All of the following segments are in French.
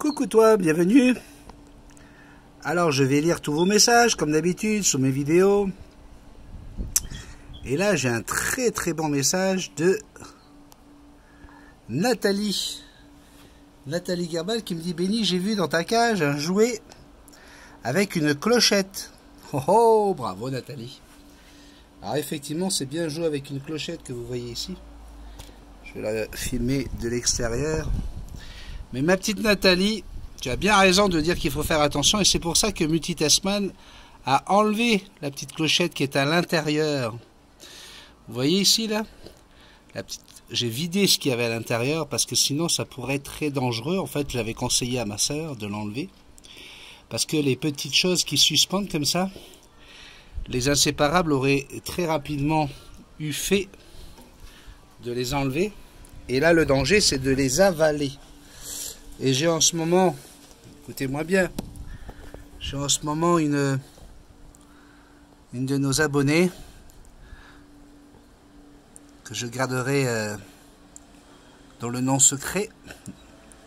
Coucou toi, bienvenue. Alors je vais lire tous vos messages comme d'habitude sous mes vidéos. Et là j'ai un très bon message de Nathalie. Nathalie Gerbal qui me dit: Benny, j'ai vu dans ta cage un jouet avec une clochette. Oh oh, bravo Nathalie. Alors effectivement c'est bien un jouet avec une clochette que vous voyez ici. Je vais la filmer de l'extérieur. Mais ma petite Nathalie, tu as bien raison de dire qu'il faut faire attention, et c'est pour ça que Multitasman a enlevé la petite clochette qui est à l'intérieur. Vous voyez ici là, j'ai vidé ce qu'il y avait à l'intérieur parce que sinon ça pourrait être très dangereux. En fait, j'avais conseillé à ma sœur de l'enlever parce que les petites choses qui suspendent comme ça, les inséparables auraient très rapidement eu fait de les enlever. Et là, le danger, c'est de les avaler. Et j'ai en ce moment, écoutez-moi bien, j'ai en ce moment une de nos abonnées que je garderai dont le nom secret,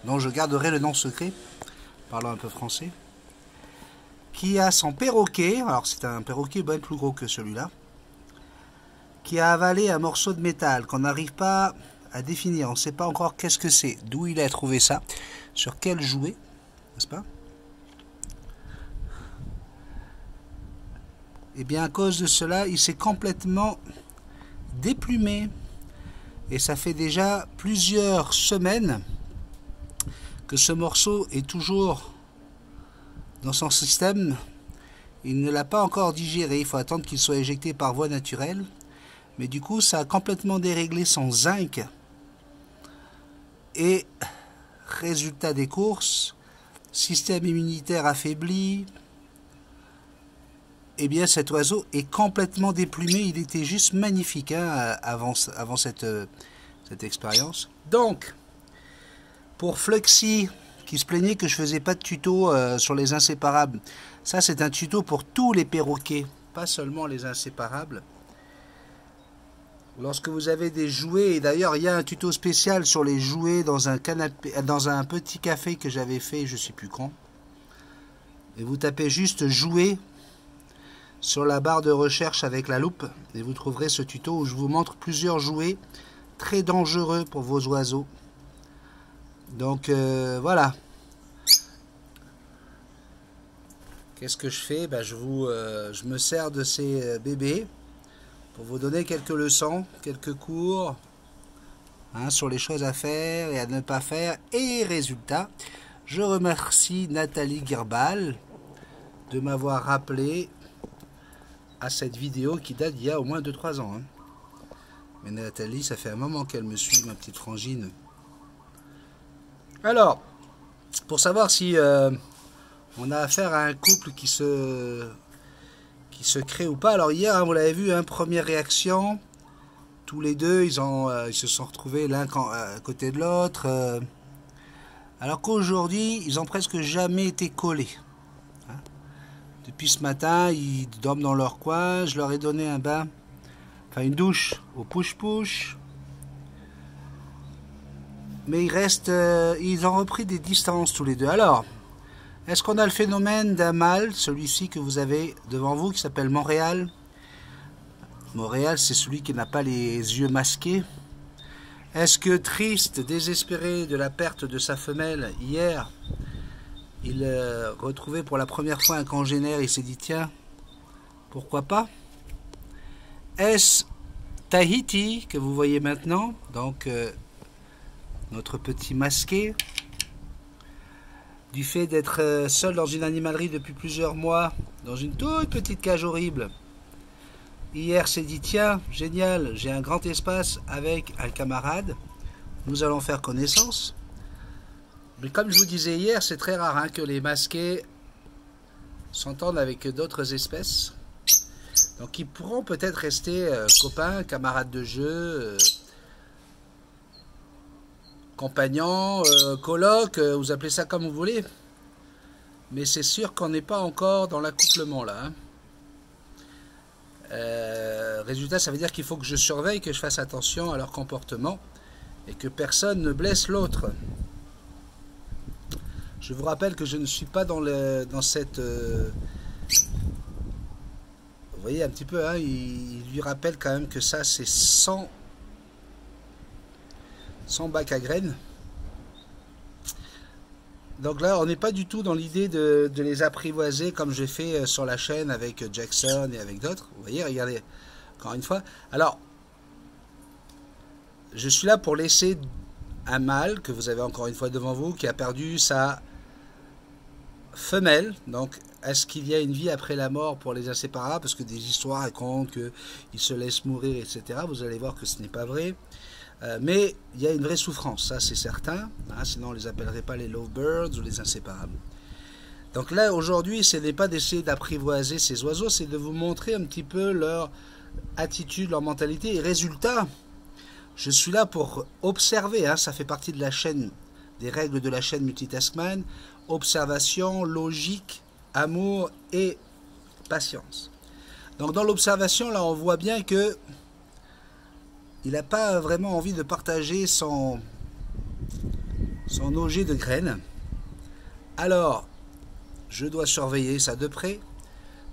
dont je garderai le nom secret, parlant un peu français, qui a son perroquet, alors c'est un perroquet bien plus gros que celui-là, qui a avalé un morceau de métal qu'on n'arrive pas à définir. On ne sait pas encore qu'est-ce que c'est, d'où il a trouvé ça, sur quel jouet, n'est-ce pas? Et bien à cause de cela, il s'est complètement déplumé. Et ça fait déjà plusieurs semaines que ce morceau est toujours dans son système. Il ne l'a pas encore digéré, il faut attendre qu'il soit éjecté par voie naturelle. Mais du coup, ça a complètement déréglé son zinc. Et résultat des courses, système immunitaire affaibli, eh bien cet oiseau est complètement déplumé. Il était juste magnifique hein, avant cette expérience. Donc, pour Fluxy, qui se plaignait que je faisais pas de tuto sur les inséparables, ça c'est un tuto pour tous les perroquets, pas seulement les inséparables. Lorsque vous avez des jouets, et d'ailleurs il y a un tuto spécial sur les jouets dans un petit café que j'avais fait, je sais plus quand. Et vous tapez juste jouets sur la barre de recherche avec la loupe et vous trouverez ce tuto où je vous montre plusieurs jouets très dangereux pour vos oiseaux. Donc voilà. Qu'est-ce que je fais? Je me sers de ces bébés pour vous donner quelques leçons, quelques cours hein, sur les choses à faire et à ne pas faire. Et résultat, je remercie Nathalie Gerbal de m'avoir rappelé à cette vidéo qui date d'il y a au moins 2-3 ans. Hein. Mais Nathalie, ça fait un moment qu'elle me suit, ma petite frangine. Alors, pour savoir si on a affaire à un couple qui se crée ou pas. Alors hier, hein, vous l'avez vu, hein, première réaction, tous les deux, ils se sont retrouvés l'un à côté de l'autre. Alors qu'aujourd'hui, ils ont presque jamais été collés. Hein. Depuis ce matin, ils dorment dans leur coin. Je leur ai donné un bain, enfin une douche au push-push. Mais ils ont repris des distances tous les deux. Alors, est-ce qu'on a le phénomène d'un mâle, celui-ci que vous avez devant vous, qui s'appelle Montréal? Montréal, c'est celui qui n'a pas les yeux masqués. Est-ce que triste, désespéré de la perte de sa femelle, hier, il retrouvait pour la première fois un congénère, il s'est dit, tiens, pourquoi pas? Est-ce Tahiti, que vous voyez maintenant, donc notre petit masqué, du fait d'être seul dans une animalerie depuis plusieurs mois, dans une toute petite cage horrible. Hier s'est dit, tiens, génial, j'ai un grand espace avec un camarade, nous allons faire connaissance. Mais comme je vous disais hier, c'est très rare hein, que les masqués s'entendent avec d'autres espèces. Donc ils pourront peut-être rester copains, camarades de jeu, compagnons, colocs, vous appelez ça comme vous voulez. Mais c'est sûr qu'on n'est pas encore dans l'accouplement là. Hein. Résultat, ça veut dire qu'il faut que je surveille, que je fasse attention à leur comportement et que personne ne blesse l'autre. Je vous rappelle que je ne suis pas dans cette... vous voyez un petit peu, hein, il lui rappelle quand même que ça c'est 100 bacs à graines. Donc là, on n'est pas du tout dans l'idée de les apprivoiser comme j'ai fait sur la chaîne avec Jackson et avec d'autres. Vous voyez, regardez, encore une fois. Alors, je suis là pour laisser un mâle que vous avez encore une fois devant vous, qui a perdu sa femelle. Donc, est-ce qu'il y a une vie après la mort pour les inséparables? Parce que des histoires racontent qu'ils se laissent mourir, etc. Vous allez voir que ce n'est pas vrai. Mais il y a une vraie souffrance, ça c'est certain. Hein, sinon, on ne les appellerait pas les lovebirds ou les inséparables. Donc là, aujourd'hui, ce n'est pas d'essayer d'apprivoiser ces oiseaux, c'est de vous montrer un petit peu leur attitude, leur mentalité. Et résultat, je suis là pour observer, hein, ça fait partie de la chaîne, des règles de la chaîne Multitaskman, observation, logique, amour et patience. Donc dans l'observation, là, on voit bien que il n'a pas vraiment envie de partager son auger de graines. Alors, je dois surveiller ça de près,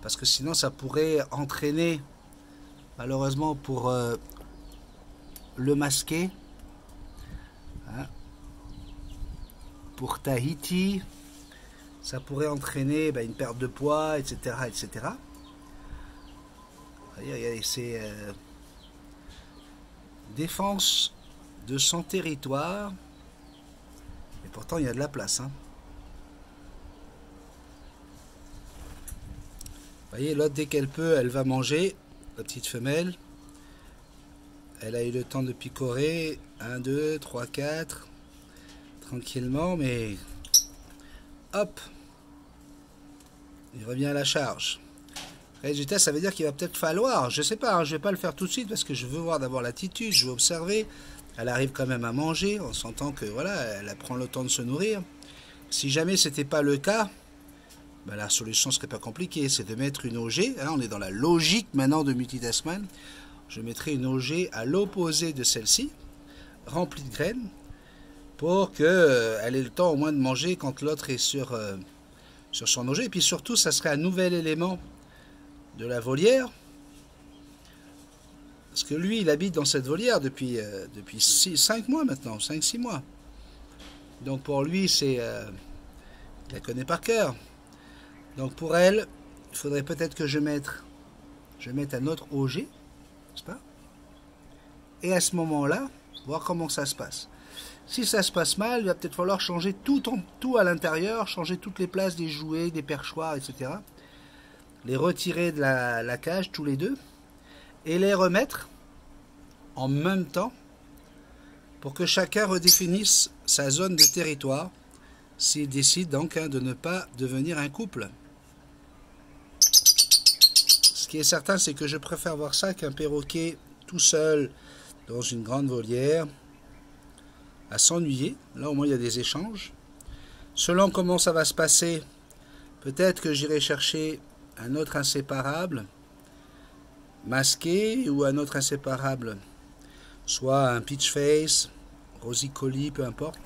parce que sinon ça pourrait entraîner, malheureusement pour le masquer, hein, pour Tahiti, ça pourrait entraîner une perte de poids, etc. etc. Regardez, c'est défense de son territoire, et pourtant il y a de la place. Hein. Vous voyez, l'autre, dès qu'elle peut, elle va manger, la petite femelle. Elle a eu le temps de picorer, 1, 2, 3, 4, tranquillement, mais hop, il revient à la charge. Résultat, ça veut dire qu'il va peut-être falloir, je sais pas, hein, je vais pas le faire tout de suite parce que je veux voir d'abord l'attitude, je veux observer. Elle arrive quand même à manger, on s'entend que voilà, elle prend le temps de se nourrir. Si jamais c'était pas le cas, la solution serait pas compliquée, c'est de mettre une OG. Hein, on est dans la logique maintenant de Multitaskman. Je mettrai une OG à l'opposé de celle-ci, remplie de graines, pour qu'elle ait le temps au moins de manger quand l'autre est sur son OG. Et puis surtout, ça serait un nouvel élément de la volière, parce que lui il habite dans cette volière depuis 5 mois maintenant, 5-6 mois, donc pour lui c'est il la connaît par cœur. Donc pour elle, il faudrait peut-être que je mette un autre OG, n'est-ce pas, et à ce moment là voir comment ça se passe. Si ça se passe mal, il va peut-être falloir changer tout à l'intérieur, changer toutes les places des jouets, des perchoirs, etc., les retirer de la cage tous les deux et les remettre en même temps pour que chacun redéfinisse sa zone de territoire s'il décide donc de ne pas devenir un couple. Ce qui est certain, c'est que je préfère voir ça qu'un perroquet tout seul dans une grande volière à s'ennuyer. Là au moins il y a des échanges. Selon comment ça va se passer, peut-être que j'irai chercher un autre inséparable masqué ou un autre inséparable, soit un peach face, rosicoli, peu importe.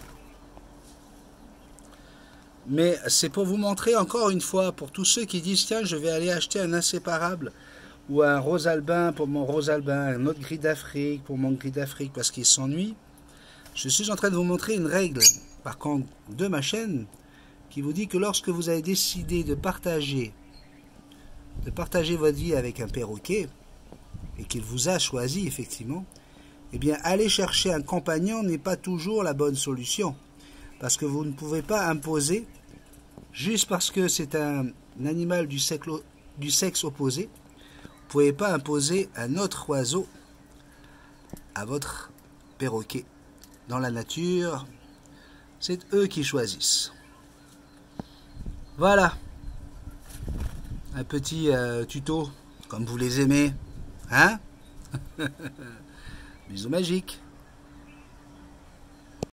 Mais c'est pour vous montrer encore une fois, pour tous ceux qui disent tiens je vais aller acheter un inséparable ou un rose albin pour mon rose albin, un autre gris d'Afrique pour mon gris d'Afrique parce qu'il s'ennuie. Je suis en train de vous montrer une règle par contre de ma chaîne qui vous dit que lorsque vous avez décidé de partager votre vie avec un perroquet et qu'il vous a choisi effectivement, eh bien aller chercher un compagnon n'est pas toujours la bonne solution, parce que vous ne pouvez pas imposer juste parce que c'est un animal du sexe opposé, vous ne pouvez pas imposer un autre oiseau à votre perroquet. Dans la nature, c'est eux qui choisissent. Voilà. Un petit tuto, comme vous les aimez, hein? Bisous magiques.